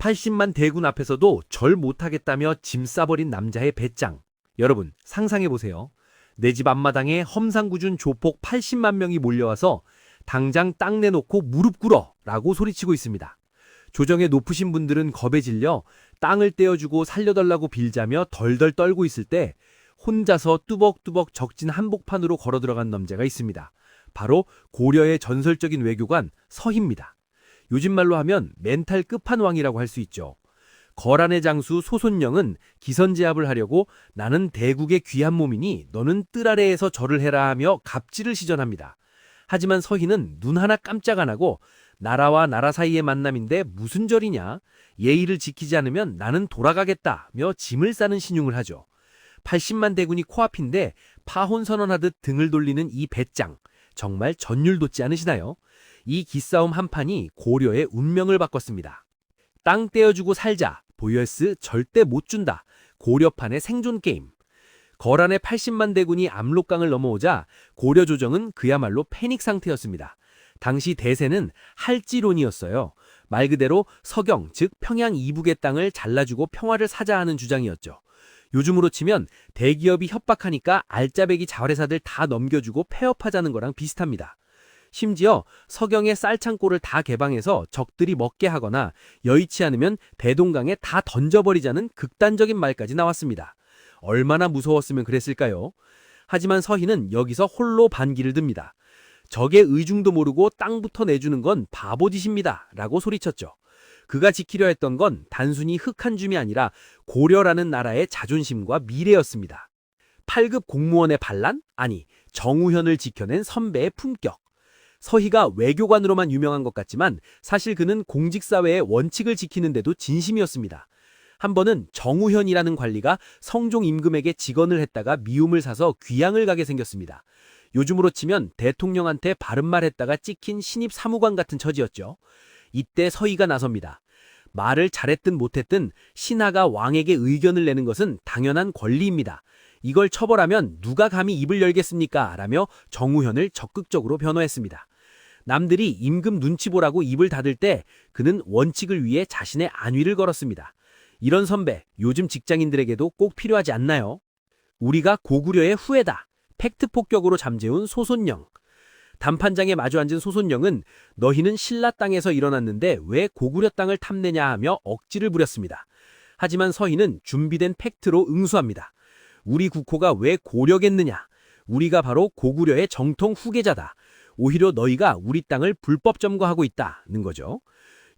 80만 대군 앞에서도 절 못하겠다며 짐 싸버린 남자의 배짱. 여러분, 상상해보세요. 내 집 앞마당에 험상궂은 조폭 80만 명이 몰려와서 당장 땅 내놓고 무릎 꿇어! 라고 소리치고 있습니다. 조정에 높으신 분들은 겁에 질려 땅을 떼어주고 살려달라고 빌자며 덜덜 떨고 있을 때 혼자서 뚜벅뚜벅 적진 한복판으로 걸어 들어간 남자가 있습니다. 바로 고려의 전설적인 외교관 서희입니다. 요즘 말로 하면 멘탈 끝판왕이라고 할 수 있죠. 거란의 장수 소손영은 기선제압을 하려고 나는 대국의 귀한 몸이니 너는 뜰 아래에서 절을 해라 하며 갑질을 시전합니다. 하지만 서희는 눈 하나 깜짝 안 하고 나라와 나라 사이의 만남인데 무슨 절이냐? 예의를 지키지 않으면 나는 돌아가겠다며 짐을 싸는 신용을 하죠. 80만 대군이 코앞인데 파혼 선언하듯 등을 돌리는 이 배짱. 정말 전율 돋지 않으시나요? 이 기싸움 한 판이 고려의 운명을 바꿨습니다. 땅 떼어주고 살자. 보여스 절대 못 준다. 고려판의 생존 게임. 거란의 80만 대군이 압록강을 넘어오자 고려 조정은 그야말로 패닉 상태였습니다. 당시 대세는 할지론이었어요. 말 그대로 서경, 즉 평양 이북의 땅을 잘라주고 평화를 사자 하는 주장이었죠. 요즘으로 치면 대기업이 협박하니까 알짜배기 자회사들 다 넘겨주고 폐업하자는 거랑 비슷합니다. 심지어 서경의 쌀창고를 다 개방해서 적들이 먹게 하거나 여의치 않으면 대동강에 다 던져버리자는 극단적인 말까지 나왔습니다. 얼마나 무서웠으면 그랬을까요? 하지만 서희는 여기서 홀로 반기를 듭니다. 적의 의중도 모르고 땅부터 내주는 건 바보짓입니다. 라고 소리쳤죠. 그가 지키려 했던 건 단순히 흙 한 줌이 아니라 고려라는 나라의 자존심과 미래였습니다. 8급 공무원의 반란? 아니, 정우현을 지켜낸 선배의 품격. 서희가 외교관으로만 유명한 것 같지만 사실 그는 공직사회의 원칙을 지키는 데도 진심이었습니다. 한 번은 정우현이라는 관리가 성종 임금에게 직언을 했다가 미움을 사서 귀양을 가게 생겼습니다. 요즘으로 치면 대통령한테 바른말 했다가 찍힌 신입 사무관 같은 처지였죠. 이때 서희가 나섭니다. 말을 잘했든 못했든 신하가 왕에게 의견을 내는 것은 당연한 권리입니다. 이걸 처벌하면 누가 감히 입을 열겠습니까? 라며 정우현을 적극적으로 변호했습니다. 남들이 임금 눈치 보라고 입을 닫을 때 그는 원칙을 위해 자신의 안위를 걸었습니다. 이런 선배, 요즘 직장인들에게도 꼭 필요하지 않나요? 우리가 고구려의 후예다. 팩트 폭격으로 잠재운 소손영. 단판장에 마주 앉은 소손영은 너희는 신라 땅에서 일어났는데 왜 고구려 땅을 탐내냐 하며 억지를 부렸습니다. 하지만 서희는 준비된 팩트로 응수합니다. 우리 국호가 왜 고려겠느냐? 우리가 바로 고구려의 정통 후계자다. 오히려 너희가 우리 땅을 불법 점거하고 있다는 거죠.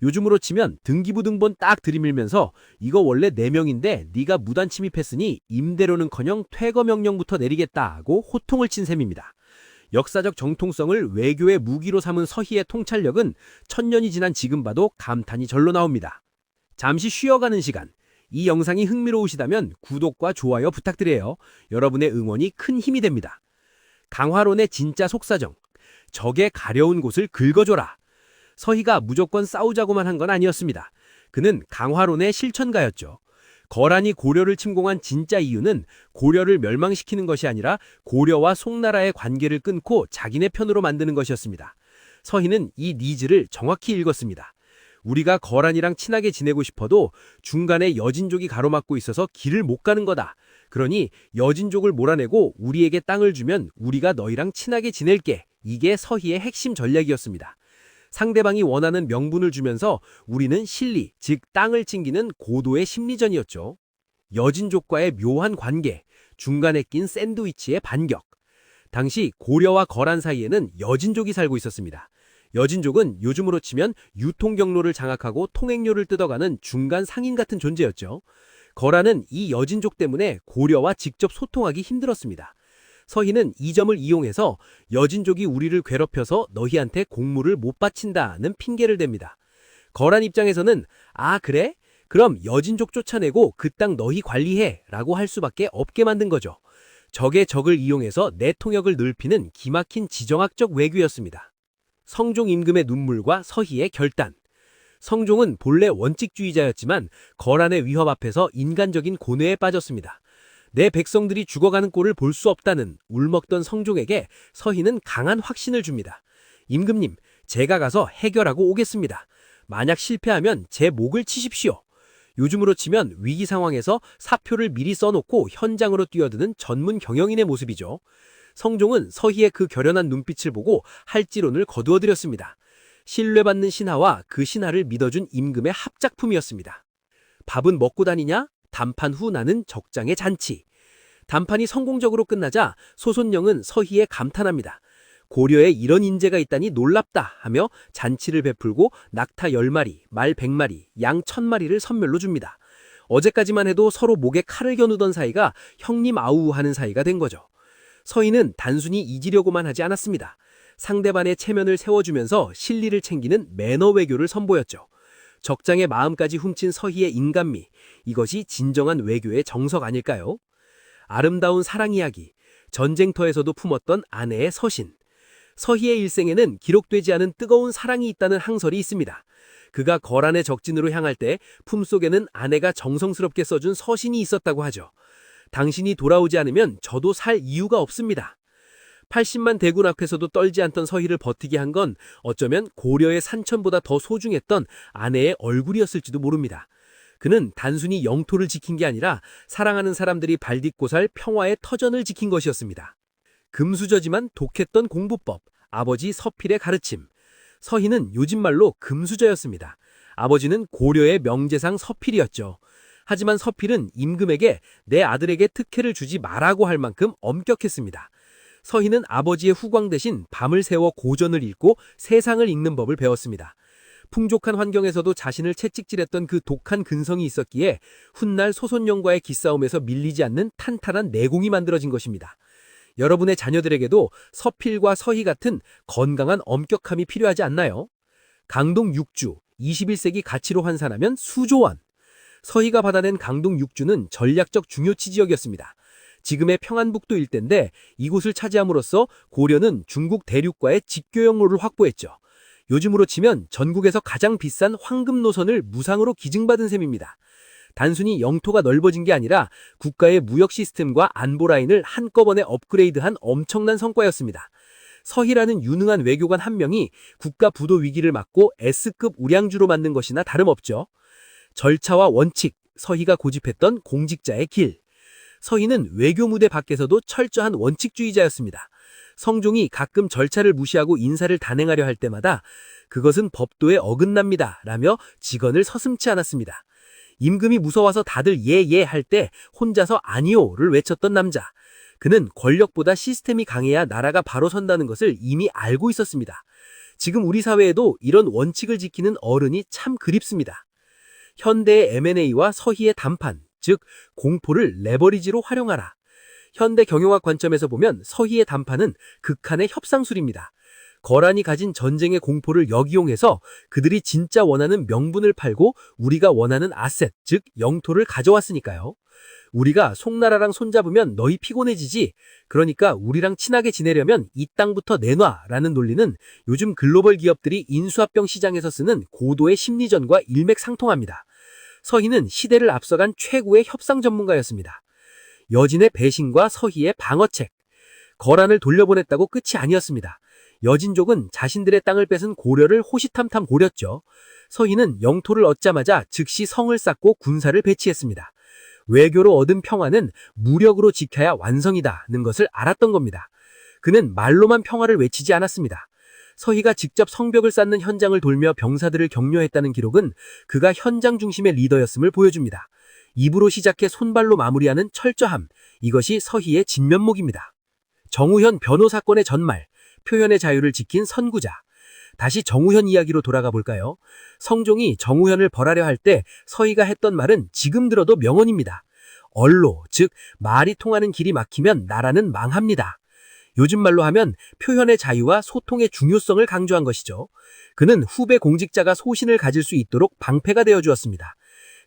요즘으로 치면 등기부등본 딱 들이밀면서 이거 원래 내 명인데 네가 무단 침입했으니 임대료는커녕 퇴거 명령부터 내리겠다고 호통을 친 셈입니다. 역사적 정통성을 외교의 무기로 삼은 서희의 통찰력은 천년이 지난 지금 봐도 감탄이 절로 나옵니다. 잠시 쉬어가는 시간. 이 영상이 흥미로우시다면 구독과 좋아요 부탁드려요. 여러분의 응원이 큰 힘이 됩니다. 강화론의 진짜 속사정. 적의 가려운 곳을 긁어줘라. 서희가 무조건 싸우자고만 한 건 아니었습니다. 그는 강화론의 실천가였죠. 거란이 고려를 침공한 진짜 이유는 고려를 멸망시키는 것이 아니라 고려와 송나라의 관계를 끊고 자기네 편으로 만드는 것이었습니다. 서희는 이 니즈를 정확히 읽었습니다. 우리가 거란이랑 친하게 지내고 싶어도 중간에 여진족이 가로막고 있어서 길을 못 가는 거다. 그러니 여진족을 몰아내고 우리에게 땅을 주면 우리가 너희랑 친하게 지낼게. 이게 서희의 핵심 전략이었습니다. 상대방이 원하는 명분을 주면서 우리는 실리, 즉 땅을 챙기는 고도의 심리전이었죠. 여진족과의 묘한 관계, 중간에 낀 샌드위치의 반격. 당시 고려와 거란 사이에는 여진족이 살고 있었습니다. 여진족은 요즘으로 치면 유통경로를 장악하고 통행료를 뜯어가는 중간 상인 같은 존재였죠. 거란은 이 여진족 때문에 고려와 직접 소통하기 힘들었습니다. 서희는 이 점을 이용해서 여진족이 우리를 괴롭혀서 너희한테 공물을 못 바친다는 핑계를 댑니다. 거란 입장에서는 아 그래? 그럼 여진족 쫓아내고 그 땅 너희 관리해 라고 할 수밖에 없게 만든 거죠. 적의 적을 이용해서 내 통역을 넓히는 기막힌 지정학적 외교였습니다. 성종 임금의 눈물과 서희의 결단. 성종은 본래 원칙주의자였지만 거란의 위협 앞에서 인간적인 고뇌에 빠졌습니다. 내 백성들이 죽어가는 꼴을 볼 수 없다는 울먹던 성종에게 서희는 강한 확신을 줍니다. 임금님, 제가 가서 해결하고 오겠습니다. 만약 실패하면 제 목을 치십시오. 요즘으로 치면 위기 상황에서 사표를 미리 써놓고 현장으로 뛰어드는 전문 경영인의 모습이죠. 성종은 서희의 그 결연한 눈빛을 보고 할지론을 거두어드렸습니다. 신뢰받는 신하와 그 신하를 믿어준 임금의 합작품이었습니다. 밥은 먹고 다니냐? 단판 후 나는 적장의 잔치. 단판이 성공적으로 끝나자 소손령은 서희에 감탄합니다. 고려에 이런 인재가 있다니 놀랍다 하며 잔치를 베풀고 낙타 10마리, 말 100마리, 양 1000마리를 선물로 줍니다. 어제까지만 해도 서로 목에 칼을 겨누던 사이가 형님 아우 하는 사이가 된 거죠. 서희는 단순히 이기려고만 하지 않았습니다. 상대방의 체면을 세워주면서 실리를 챙기는 매너 외교를 선보였죠. 적장의 마음까지 훔친 서희의 인간미, 이것이 진정한 외교의 정석 아닐까요? 아름다운 사랑 이야기, 전쟁터에서도 품었던 아내의 서신. 서희의 일생에는 기록되지 않은 뜨거운 사랑이 있다는 항설이 있습니다. 그가 거란의 적진으로 향할 때 품속에는 아내가 정성스럽게 써준 서신이 있었다고 하죠. 당신이 돌아오지 않으면 저도 살 이유가 없습니다. 80만 대군 앞에서도 떨지 않던 서희를 버티게 한 건 어쩌면 고려의 산천보다 더 소중했던 아내의 얼굴이었을지도 모릅니다. 그는 단순히 영토를 지킨 게 아니라 사랑하는 사람들이 발딛고 살 평화의 터전을 지킨 것이었습니다. 금수저지만 독했던 공부법, 아버지 서필의 가르침. 서희는 요즘 말로 금수저였습니다. 아버지는 고려의 명재상 서필이었죠. 하지만 서필은 임금에게 내 아들에게 특혜를 주지 말라고 할 만큼 엄격했습니다. 서희는 아버지의 후광 대신 밤을 새워 고전을 읽고 세상을 읽는 법을 배웠습니다. 풍족한 환경에서도 자신을 채찍질했던 그 독한 근성이 있었기에 훗날 소손령과의 기싸움에서 밀리지 않는 탄탄한 내공이 만들어진 것입니다. 여러분의 자녀들에게도 서필과 서희 같은 건강한 엄격함이 필요하지 않나요? 강동 6주, 21세기 가치로 환산하면 수조원. 서희가 받아낸 강동 6주는 전략적 중요치 지역이었습니다. 지금의 평안북도 일대인데 이곳을 차지함으로써 고려는 중국 대륙과의 직교역로를 확보했죠. 요즘으로 치면 전국에서 가장 비싼 황금 노선을 무상으로 기증받은 셈입니다. 단순히 영토가 넓어진 게 아니라 국가의 무역 시스템과 안보 라인을 한꺼번에 업그레이드한 엄청난 성과였습니다. 서희라는 유능한 외교관 한 명이 국가 부도 위기를 막고 S급 우량주로 만든 것이나 다름없죠. 절차와 원칙, 서희가 고집했던 공직자의 길. 서희는 외교 무대 밖에서도 철저한 원칙주의자였습니다. 성종이 가끔 절차를 무시하고 인사를 단행하려 할 때마다 그것은 법도에 어긋납니다 라며 직언을 서슴지 않았습니다. 임금이 무서워서 다들 예 할 때 혼자서 아니오를 외쳤던 남자. 그는 권력보다 시스템이 강해야 나라가 바로 선다는 것을 이미 알고 있었습니다. 지금 우리 사회에도 이런 원칙을 지키는 어른이 참 그립습니다. 현대의 M&A와 서희의 담판, 즉 공포를 레버리지로 활용하라. 현대 경영학 관점에서 보면 서희의 담판은 극한의 협상술입니다. 거란이 가진 전쟁의 공포를 역이용해서 그들이 진짜 원하는 명분을 팔고 우리가 원하는 아셋, 즉 영토를 가져왔으니까요. 우리가 송나라랑 손잡으면 너희 피곤해지지. 그러니까 우리랑 친하게 지내려면 이 땅부터 내놔라는 논리는 요즘 글로벌 기업들이 인수합병 시장에서 쓰는 고도의 심리전과 일맥상통합니다. 서희는 시대를 앞서간 최고의 협상 전문가였습니다. 여진의 배신과 서희의 방어책. 거란을 돌려보냈다고 끝이 아니었습니다. 여진족은 자신들의 땅을 뺏은 고려를 호시탐탐 고렸죠. 서희는 영토를 얻자마자 즉시 성을 쌓고 군사를 배치했습니다. 외교로 얻은 평화는 무력으로 지켜야 완성이다는 것을 알았던 겁니다. 그는 말로만 평화를 외치지 않았습니다. 서희가 직접 성벽을 쌓는 현장을 돌며 병사들을 격려했다는 기록은 그가 현장 중심의 리더였음을 보여줍니다. 입으로 시작해 손발로 마무리하는 철저함, 이것이 서희의 진면목입니다. 정우현 변호 사건의 전말, 표현의 자유를 지킨 선구자. 다시 정우현 이야기로 돌아가 볼까요? 성종이 정우현을 벌하려 할 때 서희가 했던 말은 지금 들어도 명언입니다. 언로, 즉 말이 통하는 길이 막히면 나라는 망합니다. 요즘 말로 하면 표현의 자유와 소통의 중요성을 강조한 것이죠. 그는 후배 공직자가 소신을 가질 수 있도록 방패가 되어주었습니다.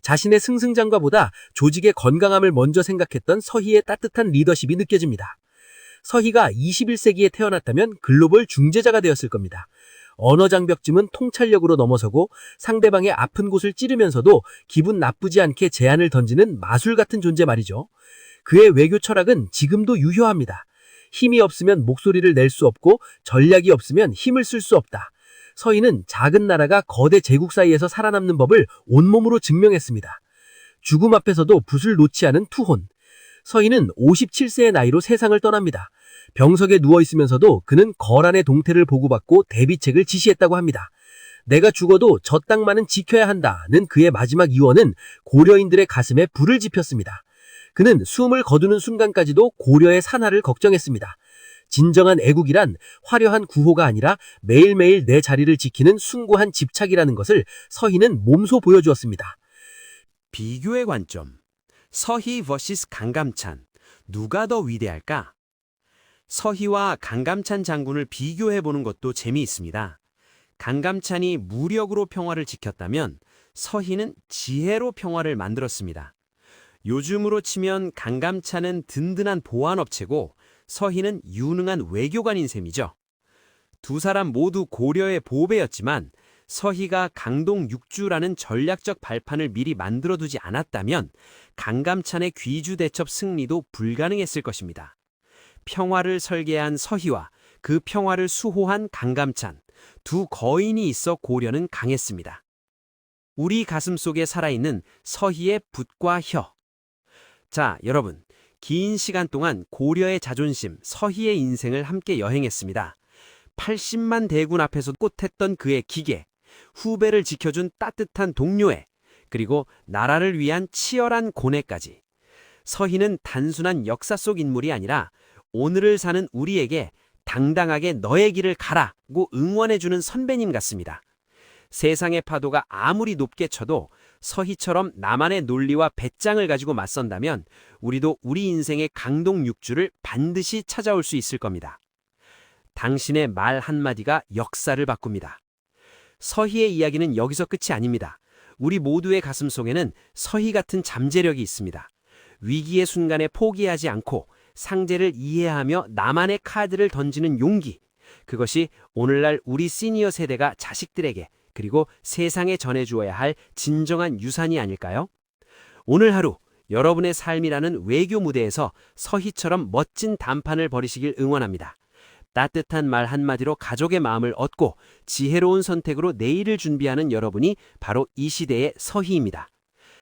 자신의 승승장과보다 조직의 건강함을 먼저 생각했던 서희의 따뜻한 리더십이 느껴집니다. 서희가 21세기에 태어났다면 글로벌 중재자가 되었을 겁니다. 언어 장벽쯤은 통찰력으로 넘어서고 상대방의 아픈 곳을 찌르면서도 기분 나쁘지 않게 제안을 던지는 마술 같은 존재 말이죠. 그의 외교 철학은 지금도 유효합니다. 힘이 없으면 목소리를 낼 수 없고 전략이 없으면 힘을 쓸 수 없다. 서희는 작은 나라가 거대 제국 사이에서 살아남는 법을 온몸으로 증명했습니다. 죽음 앞에서도 붓을 놓지 않은 투혼. 서희는 57세의 나이로 세상을 떠납니다. 병석에 누워있으면서도 그는 거란의 동태를 보고받고 대비책을 지시했다고 합니다. 내가 죽어도 저 땅만은 지켜야 한다는 그의 마지막 유언은 고려인들의 가슴에 불을 지폈습니다. 그는 숨을 거두는 순간까지도 고려의 산하를 걱정했습니다. 진정한 애국이란 화려한 구호가 아니라 매일매일 내 자리를 지키는 숭고한 집착이라는 것을 서희는 몸소 보여주었습니다. 비교의 관점. 서희 vs 강감찬. 누가 더 위대할까? 서희와 강감찬 장군을 비교해보는 것도 재미있습니다. 강감찬이 무력으로 평화를 지켰다면 서희는 지혜로 평화를 만들었습니다. 요즘으로 치면 강감찬은 든든한 보안업체고 서희는 유능한 외교관인 셈이죠. 두 사람 모두 고려의 보배였지만 서희가 강동 6주라는 전략적 발판을 미리 만들어두지 않았다면 강감찬의 귀주 대첩 승리도 불가능했을 것입니다. 평화를 설계한 서희와 그 평화를 수호한 강감찬, 두 거인이 있어 고려는 강했습니다. 우리 가슴 속에 살아있는 서희의 붓과 혀. 자, 여러분, 긴 시간 동안 고려의 자존심, 서희의 인생을 함께 여행했습니다. 80만 대군 앞에서 꼿했던 그의 기계, 후배를 지켜준 따뜻한 동료애, 그리고 나라를 위한 치열한 고뇌까지. 서희는 단순한 역사 속 인물이 아니라 오늘을 사는 우리에게 당당하게 너의 길을 가라고 응원해주는 선배님 같습니다. 세상의 파도가 아무리 높게 쳐도 서희처럼 나만의 논리와 배짱을 가지고 맞선다면 우리도 우리 인생의 강동 6주를 반드시 찾아올 수 있을 겁니다. 당신의 말 한마디가 역사를 바꿉니다. 서희의 이야기는 여기서 끝이 아닙니다. 우리 모두의 가슴 속에는 서희 같은 잠재력이 있습니다. 위기의 순간에 포기하지 않고 상대를 이해하며 나만의 카드를 던지는 용기. 그것이 오늘날 우리 시니어 세대가 자식들에게 그리고 세상에 전해주어야 할 진정한 유산이 아닐까요? 오늘 하루 여러분의 삶이라는 외교 무대에서 서희처럼 멋진 담판을 벌이시길 응원합니다. 따뜻한 말 한마디로 가족의 마음을 얻고 지혜로운 선택으로 내일을 준비하는 여러분이 바로 이 시대의 서희입니다.